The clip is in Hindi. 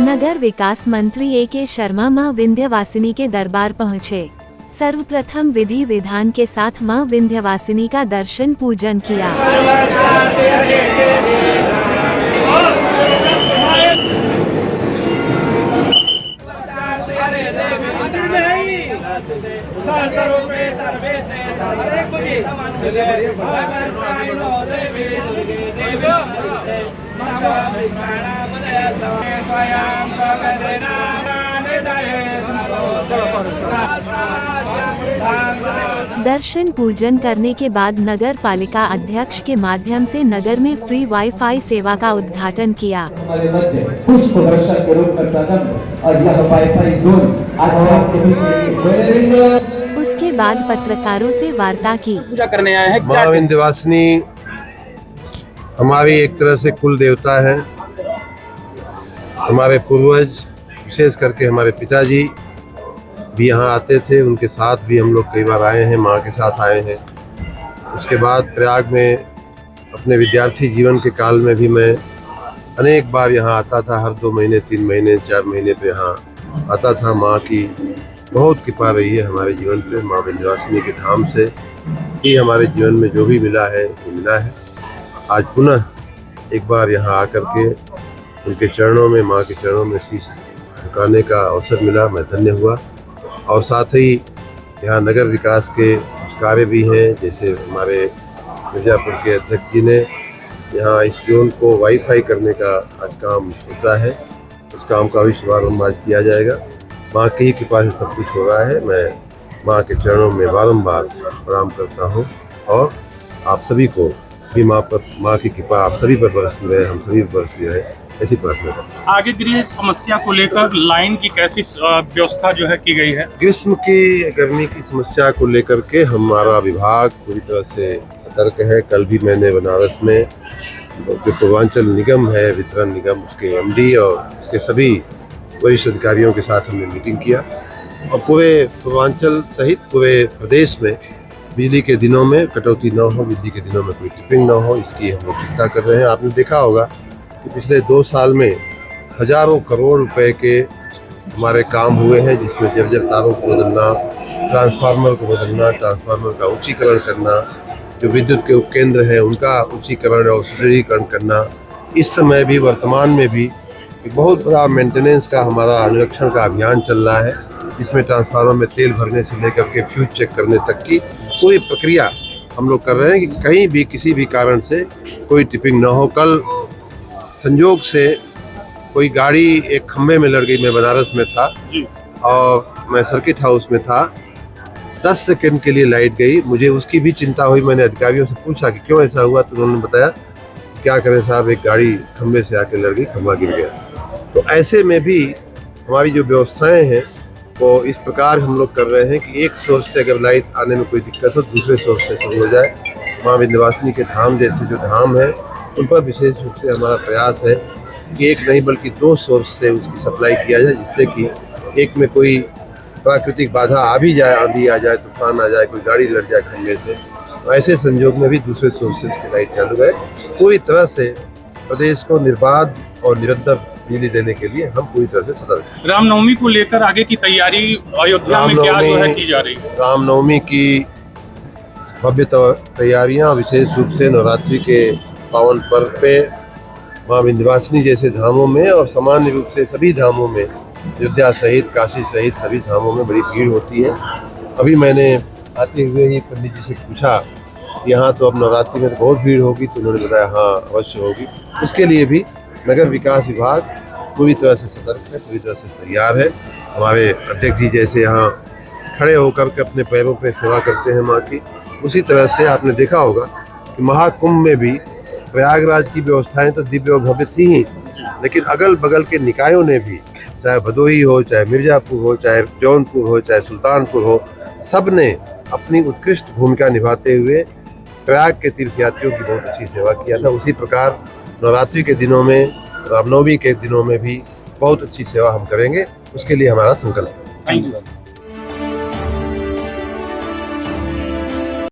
नगर विकास मंत्री A.K. शर्मा मां विंध्यवासिनी के दरबार पहुंचे। सर्वप्रथम विधि विधान के साथ मां विंध्यवासिनी का दर्शन पूजन किया। दर्शन पूजन करने के बाद नगर पालिका अध्यक्ष के माध्यम से नगर में फ्री वाईफाई सेवा का उद्घाटन किया। पुष्प वर्षा के रूप में प्रारंभ और यह वाईफाई जोन आज आप सभी के लिए। उसके बाद पत्रकारों से वार्ता की। पूजा करने आए हैं। मां विंध्यवासिनी हमारी एक तरह से कुल देवता है। हमारे पूर्वज विशेष करके हमारे पिताजी भी यहाँ आते थे, उनके साथ भी हम लोग कई बार आए हैं, माँ के साथ आए हैं। उसके बाद प्रयाग में अपने विद्यार्थी जीवन के काल में भी मैं अनेक बार यहाँ आता था। हर 2 महीने 3 महीने 4 महीने पे यहाँ आता था। माँ की बहुत कृपा रही है हमारे जीवन पे। माँ विंध्यवासिनी के धाम से ही हमारे जीवन में जो भी मिला है वो मिला है। आज पुनः एक बार यहाँ आकर के उनके चरणों में, माँ के चरणों में शीश झुकाने का अवसर मिला, मैं धन्य हुआ। और साथ ही यहाँ नगर विकास के कुछ कार्य भी हैं, जैसे हमारे मिर्जापुर के अध्यक्ष जी ने यहाँ इस जोन को वाईफाई करने का आज काम सोचा है। उस काम का भी शुभारंभ आज किया जाएगा। माँ की ही कृपा से सब कुछ हो रहा है। मैं माँ के चरणों में बारंबार प्रणाम करता हूँ और आप सभी को भी माँ की कृपा आप सभी पर बरसती रहे, हम सभी पर बरसती रहे, ऐसी प्रार्थना करता हूं। आगे गृह समस्या को लेकर लाइन की कैसी व्यवस्था जो है की गई है? ग्रीष्म की गर्मी की समस्या को लेकर के हमारा विभाग पूरी तरह से सतर्क है। कल भी मैंने बनारस में जो पूर्वांचल निगम है, वितरण निगम, उसके MD और उसके सभी वरिष्ठ अधिकारियों के साथ हमने मीटिंग किया और पूरे पूर्वांचल सहित पूरे प्रदेश में बिजली के दिनों में कटौती न हो, बिजली के दिनों में कोई ट्रिपिंग न हो, इसकी हम लोग चिंता कर रहे हैं। आपने देखा होगा कि पिछले 2 साल में हजारों करोड़ रुपए के हमारे काम हुए हैं, जिसमें जर्जर तारों को बदलना, ट्रांसफार्मर को बदलना, ट्रांसफार्मर का उच्चीकरण करना, जो विद्युत के उपकेंद्र हैं उनका उच्चीकरण और सुदृढ़ीकरण करना। इस समय भी वर्तमान में भी एक बहुत बड़ा मेंटेनेंस का हमारा अनुरक्षण का अभियान चल रहा है, जिसमें ट्रांसफार्मर में तेल भरने से लेकर के फ्यूज चेक करने तक की पूरी प्रक्रिया हम लोग कर रहे हैं कि कहीं भी किसी भी कारण से कोई ट्रिपिंग न हो। कल संयोग से कोई गाड़ी एक खम्भे में लड़ गई। मैं बनारस में था और मैं सर्किट हाउस में था। 10 सेकंड के लिए लाइट गई, मुझे उसकी भी चिंता हुई। मैंने अधिकारियों से पूछा कि क्यों ऐसा हुआ, तो उन्होंने बताया क्या करें साहब, एक गाड़ी खम्भे से आके लड़ गई, खम्भा गिर गया। तो ऐसे में भी हमारी जो व्यवस्थाएं हैं वो इस प्रकार हम लोग कर रहे हैं कि एक सोर्स से अगर लाइट आने में कोई दिक्कत हो, दूसरे सोर्स से शुरू हो जाए। माँ विंध्यवासिनी के धाम जैसे जो धाम है उन पर विशेष रूप से हमारा प्रयास है कि एक नहीं बल्कि 2 सोर्स से उसकी सप्लाई किया जाए, जिससे कि एक में कोई प्राकृतिक बाधा आ भी जाए, आंधी आ जाए, तूफान आ जाए, कोई गाड़ी लड़ जाए खंभे से, तो ऐसे संजोग में भी दूसरे सोर्स से उसकी लाइट चालू रहे। पूरी तरह से प्रदेश को निर्बाध और निरंतर बिजली देने के लिए हम पूरी तरह से सतर्क हैं। रामनवमी को लेकर आगे की तैयारी अयोध्या में क्या जो है की जा रही है? रामनवमी की भव्य तैयारियां, विशेष रूप से नवरात्रि के पावन पर्व पे माँ विंध्यवासिनी जैसे धामों में और सामान्य रूप से सभी धामों में, अयोध्या सहित, काशी सहित सभी धामों में बड़ी भीड़ होती है। अभी मैंने आते हुए ही पंडित जी से पूछा, यहाँ तो अब नवरात्रि में तो बहुत भीड़ होगी, तो उन्होंने बताया हाँ अवश्य होगी। उसके लिए भी नगर विकास विभाग पूरी तरह से सतर्क है, पूरी तरह से तैयार है। हमारे अध्यक्ष जी जैसे यहाँ खड़े होकर के अपने पैरों पे सेवा करते हैं माँ की, उसी तरह से आपने देखा होगा कि महाकुंभ में भी प्रयागराज की व्यवस्थाएं तो दिव्य और भव्य थी ही, लेकिन अगल बगल के निकायों ने भी, चाहे भदोही हो, चाहे मिर्जापुर हो, चाहे जौनपुर हो, चाहे सुल्तानपुर हो, सब ने अपनी उत्कृष्ट भूमिका निभाते हुए प्रयाग के तीर्थयात्रियों की बहुत अच्छी सेवा किया था। उसी प्रकार नवरात्रि के दिनों में, रामनवमी के दिनों में भी बहुत अच्छी सेवा हम करेंगे, उसके लिए हमारा संकल्प है। Thank you.